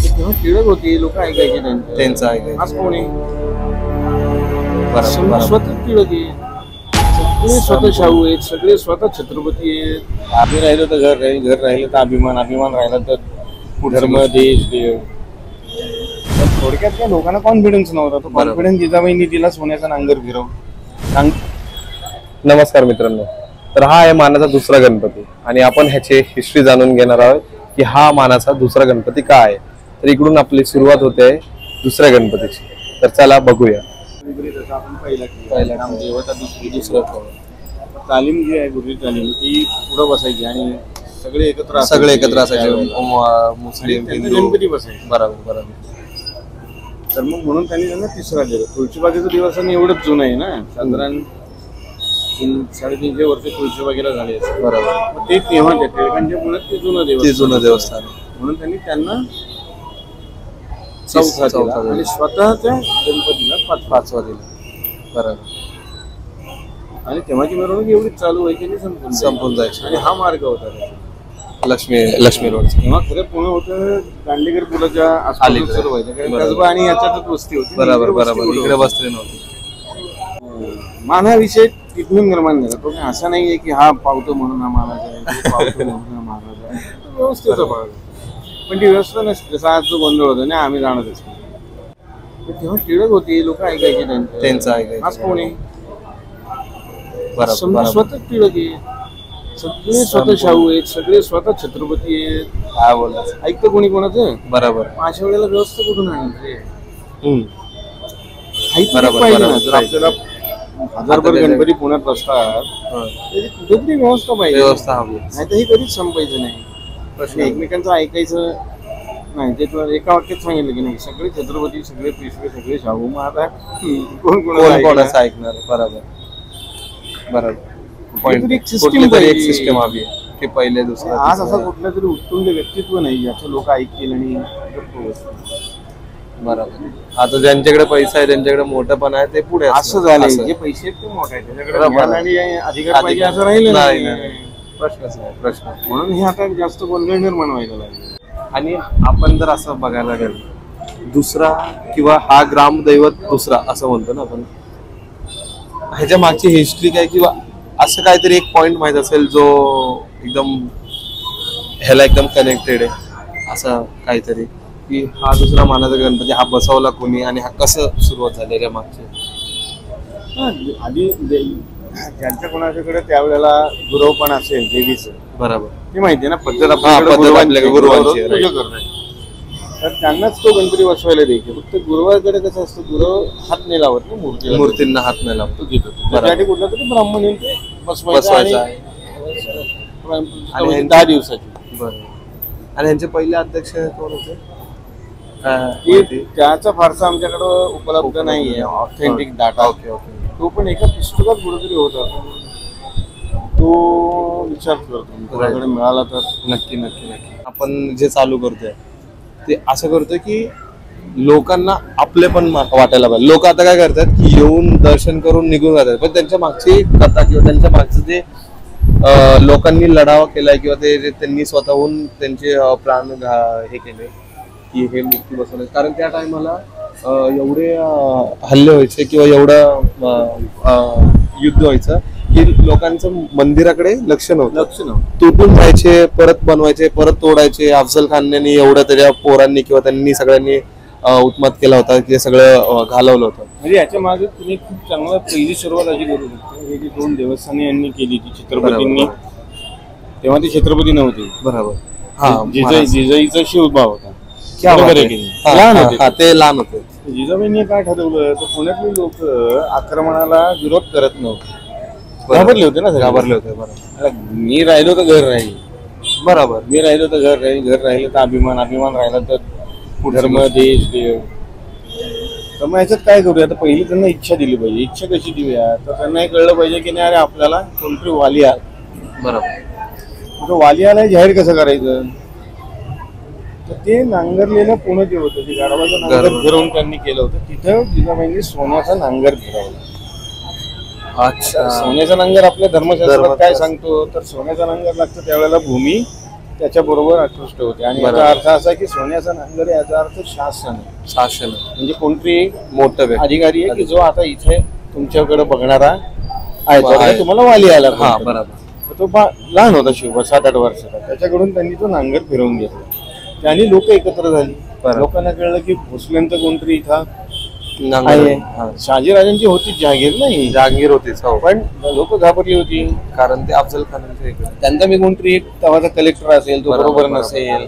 तेव्हा टिळक होते, लोक ऐकायचे त्यांचं ऐकायचं. आज कोण आहे? बरोबर. स्वतः टिळक आहे, सगळे स्वतः शाहू आहेत, सगळे स्वतः छत्रपती आहेत. आम्ही राहिलो तर घर राहील, घर राहिलं तर अभिमान, अभिमान राहिला तर धर्म, देश, देव. थोडक्यात काय लोकांना कॉन्फिडन्स नव्हता. तो कॉन्फिडन्स जिजाबाईंनी दिला, सोन्याचा नांगर फिरव. नमस्कार मित्रांनो, तर हा आहे मानाचा दुसरा गणपती आणि आपण ह्याची हिस्ट्री जाणून घेणार आहोत की हा मानाचा दुसरा गणपती का आहे. तर इकडून आपली सुरुवात होते दुसऱ्या गणपतीची. तर चला बघूया. आपण पहिला देवता दुसरं तालीम जी आहे, गुरुजी तालीम, ती पुढं बसायची आणि सगळे एकत्र असायचे, मुस्लिम, हिंदू, गणपती बसायचे. बरोबर. तर मग म्हणून त्यांना तिसरा दिला. तुळशीबागेचा दिवस आणि एवढंच जुनं आहे ना, साधारण 300-350 वर्ष तुळशीबागेला झाले असते. बरोबर. मग ते तेव्हा त्या टिळकांच्या पुण्यात ते जुनं देवस्थान म्हणून त्यांनी त्यांना चौथा दिला आणि स्वतःच्या गणपतीला पाचवा दिला. बरोबर. आणि तेव्हाची मिरवणूक एवढीच चालू व्हायची, संपून जायची. आणि हा मार्ग होता लक्ष्मी रोड. तेव्हा खरं पुणे होतं दांडेकर पुलाच्या आसपास सुरू व्हायचं, कारण कसबा आणि याच्यातच वस्ती होती. बरोबर. इकडे बसले नव्हते. मान हा विषय तिथून निर्माण झाला. तो असा नाहीये की हा पावतो म्हणून हा महाराज आहे, पावतो म्हणून हा महाराज आहे. व्यवस्थेचा भाग आहे, पण ती व्यवस्था नसते. जसा आज जो गोंधळ होता ना, आम्ही जाणतच. तेव्हा टिळक होते, लोक ऐकायचे त्यांचं ऐकायचं. आज कोण आहे? स्वतः टिळक आहे, सगळे स्वतः शाहू आहेत, सगळे स्वतः छत्रपती आहेत. काय बोलायचं, ऐकतं कोणी कोणाचं? बरोबर. अशा वेळेला व्यवस्था कुठून आणायची? जर आपल्याला हजारभर गणपती पुण्यात बसतात, कुठेतरी व्यवस्था पाहिजे. नाही तर हे कधीच संपायचं नाही. एकमेकांचं ऐकायचं नाही. ते तुला एका वाक्यात सांगितलं की नाही, सगळे छत्रपती, सगळे पेशवे, सगळे शाहू. मग आता कोण कोणाचं ऐकणार? बरोबर. एक सिस्टम हवी की पहिले दुसरं. आज असा कुठलं तरी उत्तुंग व्यक्तित्व नाही ज्याचं लोक ऐकतील आणि बरोबर. आता ज्यांच्याकडे पैसा आहे, त्यांच्याकडे मोठेपण आहे, ते पुढे असं झालंय. जे पैसे आहेत ते मोठे आहेत, त्याच्याकडे अधिकार पाहिजे असं राहिलं नाही. प्रश्न. म्हणून हे आता जास्त गोंधळ निर्माण व्हायला लागले. आणि आपण जर असं बघायला गेलो, दुसरा किंवा हा ग्रामदैवत दुसरा असं म्हणतो ना आपण, ह्याच्या मागची हिस्ट्री काय किंवा असं काहीतरी एक पॉइंट माहित असेल जो एकदम ह्याला एकदम कनेक्टेड आहे, असं काहीतरी की हा दुसरा मानाचा गणपती हा बसवला कोणी आणि हा कसं सुरुवात झालेल्या मागचे. आधी ज्यांच्या कोणाच्याकडे त्यावेळेला गुरवपण असेल देवीचं, बरोबर, ते माहितीये ना पद्धत आपल्याकडे गुरुवांची. तर त्यांनाच तो गणपती बसवायला द्यायचे. फक्त गुरुवारकडे कसं असतं, गुरव हात नाही लावत ना मूर्तींना हात नाही लावत. तो घेतो त्यासाठी कुठला तरी ब्राह्मण येऊन ते बसवायचा आणि 10 दिवसाची. बरोबर. आणि यांचे पहिले अध्यक्ष कोण होते? त्याचा फारसा आमच्याकडं उपलब्ध नाहीये ऑथेंटिक डाटा. तो पण एका पुस्तकात कुठेतरी होता, तो विचार करतो तुझ्याकडे मिळाला तर. नक्की. आपण जे चालू करतोय ते असं करतोय की लोकांना आपले पण वाटायला पाहिजे. लोक आता काय करतात की येऊन दर्शन करून निघून जातात, पण त्यांच्या मागची कथा किंवा त्यांच्या मागचं जे लोकांनी लढावा केलाय किंवा ते त्यांनी स्वतःहून त्यांचे प्राण हे केले की हे मूर्ती बसवले. कारण त्या टायमाला एवढे हल्ले व्हायचे किंवा एवढं युद्ध व्हायचं की लोकांचं मंदिराकडे लक्ष नव्हतं. तुटून जायचे, परत बनवायचे, परत तोडायचे. अफजल खानने एवढं त्याच्या पोरांनी किंवा त्यांनी सगळ्यांनी उत्मात केला होता की सगळं घालवलं होतं. म्हणजे याच्या मागे तुम्ही खूप चांगला पहिली सुरुवात अशी करू शकता. हे जी 2 देवस्थाने यांनी केली ती छत्रपतींनी, तेव्हा ते छत्रपती नव्हते. बरोबर. जिजाईचा शिवभाव होता. ते लहान होते. जिजाबाईंनी काय ठरवलं, तर पुण्यातली लोक आक्रमणाला विरोध करत नव्हते, घाबरले होते ना. बरोबर. मी राहिलो तर घर राहील. बरोबर. मी राहिलो तर घर राहील, घर राहिलं तर अभिमान, अभिमान राहिला तर धर्म, देश, देव. तर मग याच्यात काय करूया, आता पहिली त्यांना इच्छा दिली पाहिजे. इच्छा कशी देऊया, तर त्यांना हे कळलं पाहिजे की नाही, अरे आपल्याला कोणतरी वाली आला. बरोबर. वाली आलाय जाहीर कसं करायचं, तर ते नांगरलेलं पुणे जे होतं, ते गाढवाचं नांगर फिरवून त्यांनी केलं होतं. तिथं जिजाबाईंनी सोन्याचा नांगर फिरवला. अच्छा. सोन्याचा नांगर आपल्या धर्मशास्त्रात काय सांगतो, तर सोन्याचा नांगर लागतो त्यावेळेला भूमी त्याच्याबरोबर आकृष्ट होते. आणि बरोबर. याचा अर्थ असा की सोन्याचा नांगर याचा अर्थ शासन आहे. शासन म्हणजे कोणतरी मोठं व्यक्ती अधिकारी आहे की जो आता इथे तुमच्याकडे बघणारा आहे. आहे. थोडक्यात तुम्हाला वाली आला हा कोणतरी. बरोबर. तर तो लहान होता शिव 7-8 वर्षाचा. त्याच्याकडून त्यांनी तो नांगर फिरवून घेतला. त्याने लोक एकत्र झाली. बरोबर. लोकांना कळलं की भोसल्यांचं कोणतरी इथं नांगर आहे. हा. शहाजीराजांची होती जहागीर नाही, जहांगीर होतीच हो. पण लोक घाबरली होती. कारण ते अफजल खानांच्या इकडे. त्यांचा मी कोणतरी एक तेव्हाचा कलेक्टर असेल तो बरोबर, बरोबर बरोबर. नसेल.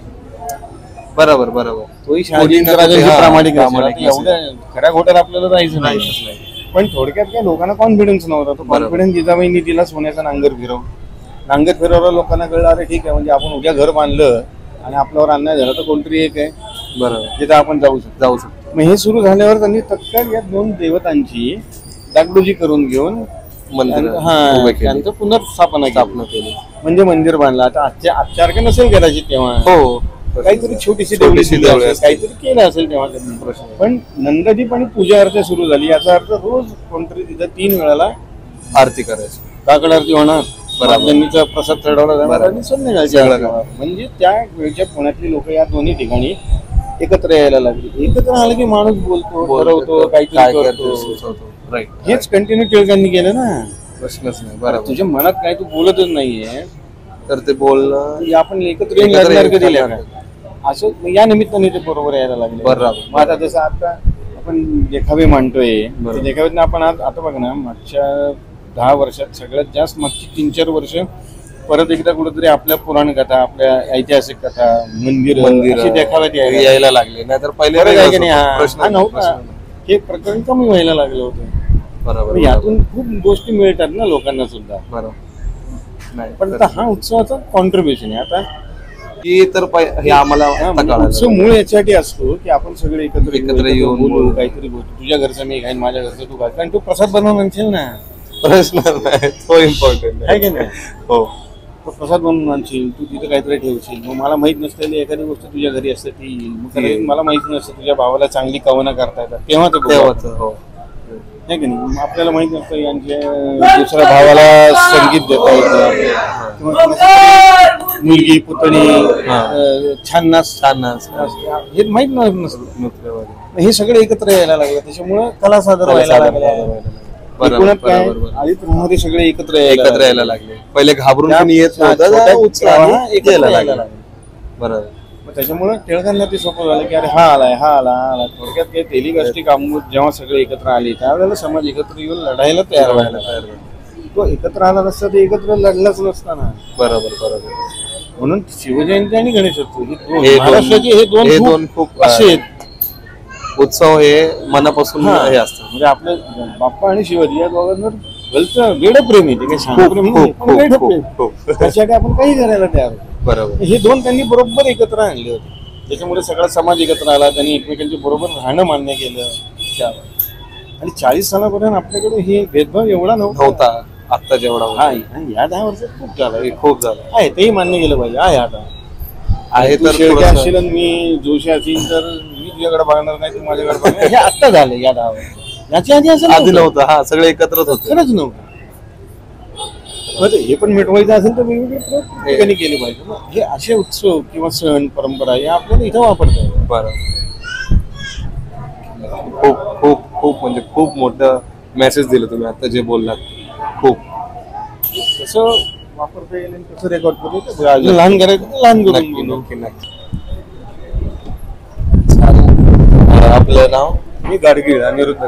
बरोबर बरोबर. तोही कोणी ना शहाजी कुठे, हा, प्रामाणिक प्रामाणिक नसेल. आता एवढ्या खऱ्या खोट्यात आपल्याला जायचं नाही. पण थोडक्यात काय लोकांना कॉन्फिडन्स नव्हता. तो बरोबर. कॉन्फिडन्स जिजाबाईंनी दिला. सोन्याचा नांगर फिरवलं. लोकांना कळलं अरे ठीक आहे, म्हणजे आपण उद्या घर बांधलं आणि आपल्यावर अन्याय झाला तर कोणतरी एक आहे बरोबर जिथं आपण जाऊ शकतो. मग हे सुरू झाल्यावर त्यांनी तत्काळ या 2 देवतांची डागडुजी करून घेऊन मंदिर त्यांचं पुनर्स्थापना केली. म्हणजे मंदिर बांधलं. आता आजच्या नसेल कदाचित तेव्हा, हो. काहीतरी छोटीशी छोटीशी देवळी देवळी असेल, काहीतरी केलं असेल तेव्हा त्यांनी. पण नंददीप आणि पूजा अर्चा सुरू झाली. याचा अर्थ रोज कोणतरी तिथं 3 वेळाला आरती करायची. काकड आरती होणार, बरोबर. त्यांनीचा प्रसाद चढवला जाणार बरोबर. आणि संध्याकाळची सगळं आरती होणार. म्हणजे त्या वेळच्या पुण्यातली लोक या दोन्ही ठिकाणी एकत्र यायला लागली. एकत्र आलं की माणूस बोलतो, ठरवतो, काहीतरी करतो. राईट. हेच कंटिन्यू टिळकांनी केलं ना. प्रश्नच नाही. बरोबर. तुझ्या मनात काय तू बोलतच नाहीये तर ते बोलणं की आपण एकत्र येऊन एकत्र लढणार कधी येऊन लढणार? असं या निमित्ताने ते बरोबर यायला लागले. बरोबर. मग आता जसं आता आपण देखावे मांडतोय, बरोबर. देखाव्यात आपण आता बघ ना, मागच्या 10 वर्षात सगळ्यात जास्त मागची 3-4 वर्ष परत एकदा कुठेतरी आपल्या पुराण कथा, आपल्या ऐतिहासिक कथा, मंदिर अशी देखाव्यात यायला लागले. नाहीतर पहिले बरं आहे की नाही? प्रश्न हा नव्हता. हे प्रकरण कमी व्हायला लागलं होतं. बरोबर. यातून खूप गोष्टी मिळतात ना लोकांना सुद्धा. बरोबर. नाही पण आता हा उत्सवाचा कॉन्ट्रीब्युशन आहे. आता की तर हे आम्हाला आता म्हणजे कळालं. उत्सव मूळ याच्यासाठी असतो की आपण सगळे एकत्र येऊन बोलू, काहीतरी बोलू. तुझ्या घरचं मी खाईन, माझ्या घरचं तू खाय. कारण तू प्रसाद बनवून आणशील ना, प्रश्न नाही. तो इम्पॉर्टंट आहे की नाही? हो. तो प्रसाद बनवून आणशील, तू तिथं काहीतरी ठेवशील. मग मला माहित नसलेली एखादी गोष्ट तुझ्या घरी असते ती येईल. मग कदाचित मला माहित नसतं तुझ्या भावाला चांगली कवना करता येतात, तेव्हा तो तेव्हाच. हो. नाही की नाही? मग आपल्याला माहित नसतं यांच्या दुसऱ्या भावाला संगीत देता येतं, किंवा मुलगी पुतणी छान हे माहित नसतं. हे सगळे एकत्र यायला लागलं. त्याच्यामुळे कला सादर व्हायला लागल्या. मध्ये सगळे एकत्र यायला लागले. पहिले घाबरून कोणी येत नव्हतं, उत्साह यायला लागला. बरोबर. त्याच्यामुळे टिळकांना ते सोपं झालं की अरे हा आला. थोडक्यात काही तेली गोष्टी कामूत जेव्हा सगळे एकत्र आले त्यावेळेला समाज एकत्र येऊन लढायला तयार व्हायला. तो एकत्र आला नसता ते एकत्र लढलाच नसता ना. बरोबर. म्हणून शिवजयंती आणि गणेशोत्सव हे महाराष्ट्राचे हे दोन खूप असे आहेत. उत्सव हे मनापासून हे असतं. म्हणजे आपले बाप्पा आणि शिवाजी या दोघांवर भलतं वेडप्रेम आहे. ते काही शांतप्रेम नाही, पण वेडप्रेम. त्याच्यासाठी आपण काही करायला तयार होतो. बरोबर. हे 2 त्यांनी बरोबर एकत्र आणले होते. त्याच्यामुळे सगळा समाज एकत्र आला. त्यांनी एकमेकांच्या बरोबर राहणं मान्य केलं. आणि 40 सालापर्यंत आपल्याकडे हे भेदभाव एवढा नव्हता आता जेवढा. आणि या 10 वर्षात खूप झालं. खूप झालं आहे तेही मान्य केलं पाहिजे. आहे आता आहे. तर शेळके असशील आणि मी जोशी असेल तर मी तुझ्याकडे बघणार नाही, तू माझ्याकडे बघणार. हे आत्ता झालं या 10 वर्षात. याच्या आधी असं आधी नव्हतं. हा सगळे एकत्रच होते. खरंच नव्हतं. हे पण मिटवायचं असेल तर वेगवेगळे प्रयत्न केले पाहिजे. हे असे उत्सव किंवा सण परंपरा या आपल्याला इथं वापरता येईल. बरं. खूप म्हणजे खूप मोठं मेसेज दिलं तुम्ही आता जे बोललात. खूप कसं वापरता येईल आणि कसं रेकॉर्ड करू, लहान करायचं लहान करून. नक्की. आपलं नाव मी गाडगीळ, अनिरुद्ध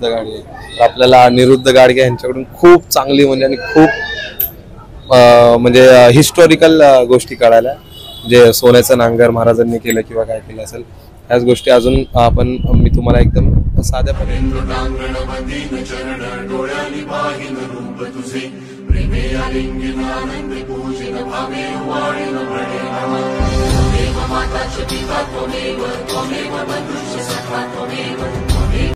गाडगे. आपल्याला अनिरुद्ध गाडगे यांच्याकडून खूप चांगली म्हणजे आणि खूप म्हणजे हिस्टॉरिकल गोष्टी कळाल्या. जे सोन्याचं नांगर महाराजांनी केलं किंवा काय केलं असेल ह्याच गोष्टी अजून मी तुम्हाला एकदम साध्यापणे